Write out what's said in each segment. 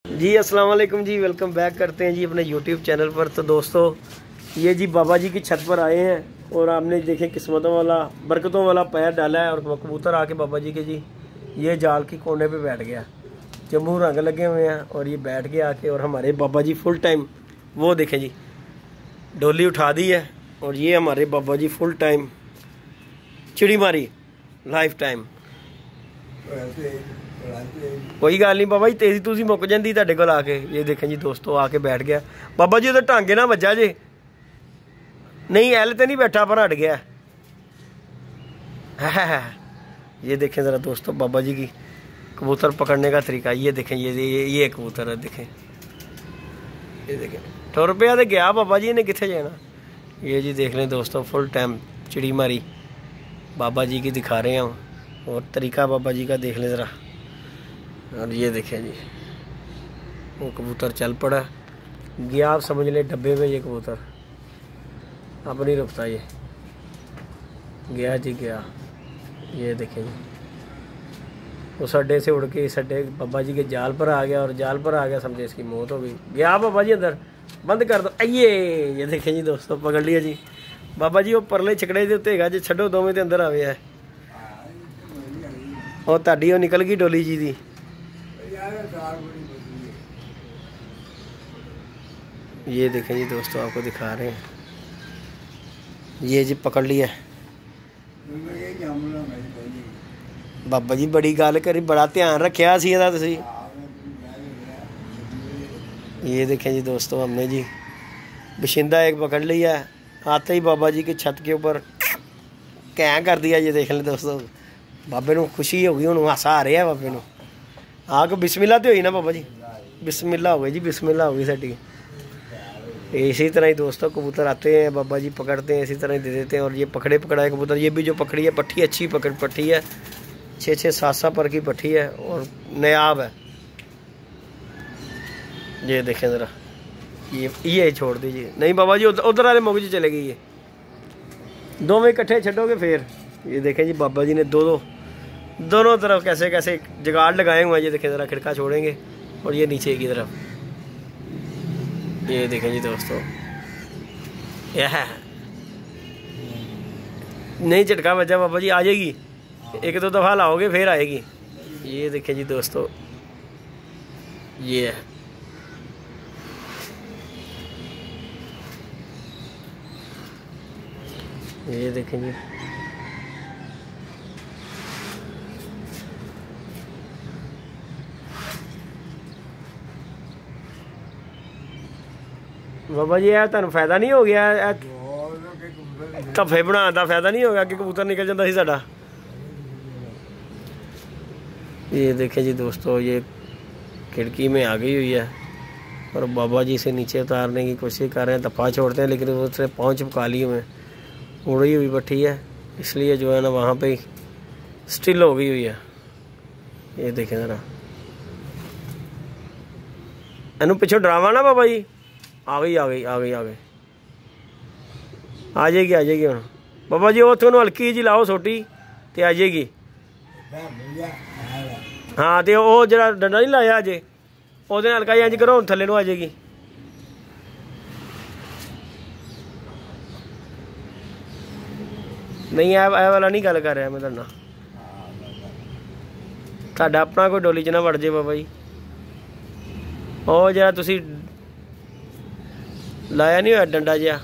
जी अस्सलाम वालेकुम जी, welcome back करते हैं जी अपने यूट्यूब चैनल पर। तो दोस्तों ये जी बाबा जी की छत पर आए हैं और आपने देखे किस्मतों वाला बरकतों वाला पैर डाला है और कबूतर आके बाबा जी के जी ये जाल की कोने पे बैठ गया। जम्मू रंग लगे हुए हैं और ये बैठ के आके और हमारे बाबा जी फुल टाइम वो देखें जी डोली उठा दी है और ये हमारे बाबा जी फुल टाइम चिड़ी मारी लाइफ टाइम। कोई गल नहीं बाबा जी, तेजी तुसी मुक जाती तुहाडे कोल आके। ये देखें जी दोस्तों आके बैठ गया बाबा जी, उधर टांगे ना बजा जे नहीं, एल तो नहीं बैठा पर हट गया है। ये देखें ज़रा दोस्तों बाबा जी की कबूतर पकड़ने का तरीका। ये देखें ये कबूतर है, देखें ये देखें ठुर पिया तो गया बाबा जी ने किथे जाना। ये जी देख लें दोस्तों फुल टाइम चिड़ी मारी बाबा जी की दिखा रहे हैं और तरीका बाबा जी का देख लें ज़रा। और ये देखें जी वो कबूतर चल पड़ा गया, आप समझ लें डब्बे में। ये कबूतर अब नहीं रुकता, ये गया जी गया। ये देखें जी उस अड्डे से उड़ के इस अड्डे बाबा जी के जाल पर आ गया और जाल पर आ गया, समझे इसकी मौत हो गई। गया बाबा जी अंदर, बंद कर दो। ये देखें जी दोस्तों पकड़ लिया जी बाबा जी। वो परले छकड़े के उत्ते है जी, छड्डो दोवें ते अंदर आवे है और ताड़ी निकल गई डोली जी दी। ये देखें जी दोस्तों आपको दिखा रहे हैं, ये जी पकड़ लिया बाबा जी। बड़ी गल करी, बड़ा ध्यान रखा सी इहदा तुसीं। ये देखें जी दोस्तों हमने जी बशिंदा एक पकड़ लिया, आते ही बाबा जी की छत के ऊपर कैं कर दिया। ये देख लें दोस्तों बाबे नूं खुशी हो गई, हुण हासा आ रहा बाबे नूं। आग बिस्मिल्लाह तो हुई ना बाबा जी, बिस्मिल्लाह हो गई जी, बिस्मिल्लाह हो गई साडी। इसी तरह ही दोस्तों कबूतर आते हैं बाबा जी पकड़ते हैं, इसी तरह ही दे देते हैं। और ये पकड़े पकड़ाए कबूतर, ये भी जो पकड़ी है पट्टी अच्छी पट्टी है, 6-6 7 पर की पट्टी है और नायाब है। ये देखें ज़रा, ये छोड़ दीजिए। नहीं बाबा जी उधर वाले मुग जी चले गई, ये दोवें इकट्ठे छड्डोगे फिर। ये देखें जी बाबा जी ने दोनों तरफ कैसे कैसे जुगाड़ लगाए हुए हैं। ये देखें ज़रा खिड़का छोड़ेंगे और ये नीचे की तरफ। ये देखें जी दोस्तों यह नहीं झटका बचा बाबा जी, आ जाएगी 1-2 दफ़ा लाओगे फिर आएगी। ये देखें जी दोस्तों ये है। ये देखें जी बाबा जी यह तुहानू फायदा नहीं हो गया, धफे बनाने का फायदा नहीं हो गया कि कबूतर निकल जाता सी साडा। ये देखें जी दोस्तों ये खिड़की में आ गई हुई है और बाबा जी से नीचे उतारने की कोशिश कर रहे हैं, दफ़ा छोड़ते हैं लेकिन उसने पाँव चिपका लिए हुए, उड़ी हुई बैठी है, इसलिए जो है ना वहाँ पे स्टिल हो गई हुई है। ये देखें ज़रा इनू पिछों डरावा ना बाबा जी। आ गई आ जाएगी हम बाबा जी। उतो हल्की जी लाओ सोटी तो आ जाएगी। हाँ तो वो जरा डंडा नहीं लाया अजे, वो हल्का जी इंज करो थले नूं आ जाएगी। नहीं ए वाला नहीं गल कर रहा मैं तुहाडे नाल, तुहाडा अपना कोई डोली च ना वड़ जाए बाबा जी। वो जरा तुसीं लाया नहीं हुआ डंडा जहा,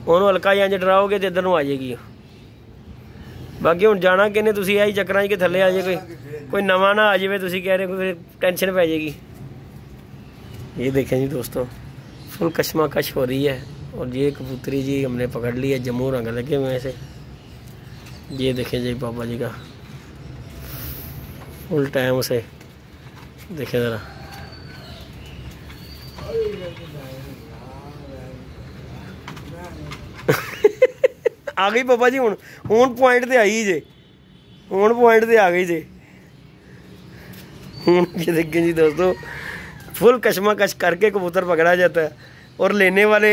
उन्होंने हल्का जिहा इंज डराओगे तो इधर नूं आ जाएगी। बाकी हुण जाना किन्ने तुसीं यही चक्करां च कि थल्ले आ जाए कोई नवां ना आ जाए, तुसीं कह रहे हो फिर टेंशन पै जाएगी। ये देखें जी दोस्तों फुल कशमाकश हो रही है और ये कबूतरी जी हमने पकड़ ली है, जम्मू रंग लगे हुए से। ये देखें जी बाबा जी का फुल टाइम से देखें ज़रा। आ गई बाबा जी, हुण पॉइंट ते आई जे, हुण पॉइंट ते आ गई जे। ये देखें जी दोस्तों फुल कशमाकश करके कबूतर पकड़ा जाता है और लेने वाले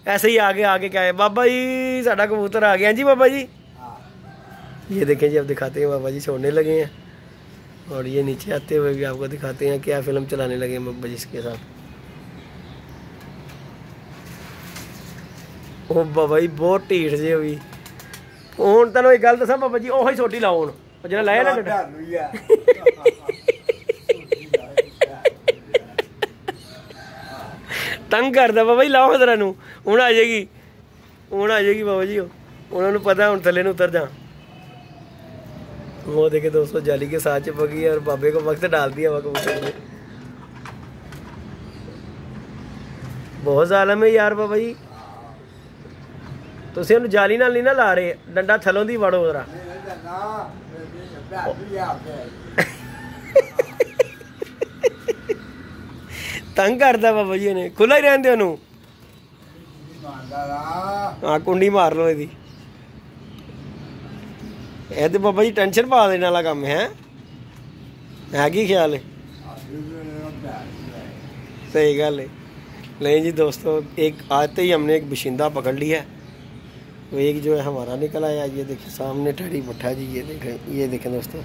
ऐसे ही आगे क्या है बाबा जी साडा कबूतर आ गया जी बाबा जी। ये देखें जी अब दिखाते हैं बाबा जी छोड़ने लगे हैं। और ये नीचे आते हुए भी आपको दिखाते हैं क्या फिल्म चलाने लगे बाबा जी इसके साथ। ओ बाबा जी बहुत ढीठ जे हुई हूँ। तेन एक गल दसा बाबा जी ओह ही सोटी लाओ हूँ जो लाया ना गड्ढा तंग करदा बाबा जी लाओ तेरा नू हूँ आ जाएगी बाबा जी उन्होंने पता हूँ थले उतर जा। वो देखे दोस्तों जाली के साथ चिपक गई और बाबे को वक्त डाल दिया हुआ कबूतर ने। बहुत जालम है यार बाबा जी तुसीं उन्हें जाली नाल नहीं ना ला रहे डंडा थलों दी वड़ो जरा तंग करदा बाबा जी ने खुला ही रहन दे उन्होंने। हाँ कुंडी मार लो यदी ये तो बाबा जी टेंशन पा देने वाला काम है की ख्याल है। सही गल है। नहीं जी दोस्तों एक आते ही हमने एक बशिंदा पकड़ लिया है तो एक जो है हमारा निकल आया। ये देखिए सामने टेडी पट्ठा जी ये देखें दोस्तों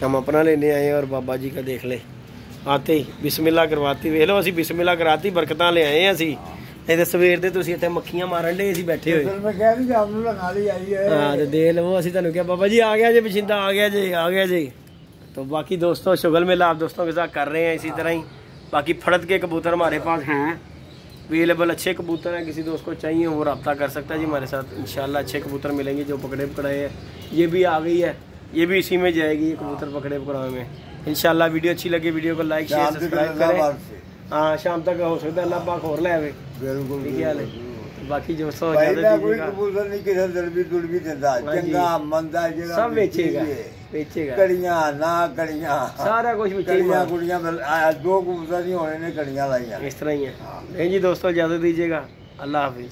हम अपना लेने आए और बाबा जी का देख ले आते ही बिस्मिल्लाह करवाती वेख लो असी बिस्मिल्लाह कराती बरकतां ले आए असी नहीं तो सवेर दे तुसीं इत्थे मक्खियां मारन डे असीं बैठे हुए। हाँ तो देख लो असीं तुहानूं क्या बाबा जी आ गया जी बशिंदा आ गया जी। तो बाकी दोस्तों शुगल मेला आप दोस्तों के साथ कर रहे हैं इसी तरह ही। बाकी फड़त के कबूतर हमारे पास हैं अवेलेबल अच्छे कबूतर हैं किसी दोस्त को चाहिए वो रब्ता कर सकता है जी हमारे साथ इंशाल्लाह अच्छे कबूतर मिलेंगे जो पकड़े पकड़ाए हैं। ये भी आ गई है ये भी इसी में जाएगी ये कबूतर पकड़े पकड़ाए में इंशाल्लाह। वीडियो अच्छी लगी वीडियो को लाइक शेयर सब्सक्राइब करें। हाँ शाम तक हो सकता है अल्लाह पाक होर ले आवे ठीक है। बाकी जो सब बेचेगा कड़ियां ना कड़ियां सारा कुछ कड़ियां कुड़ियां दो कबूतर नहीं होने ने कड़ियां लाइयां इस तरह ही है। नहीं जी दोस्तों इजाजत दीजिएगा अल्लाह हाफिज।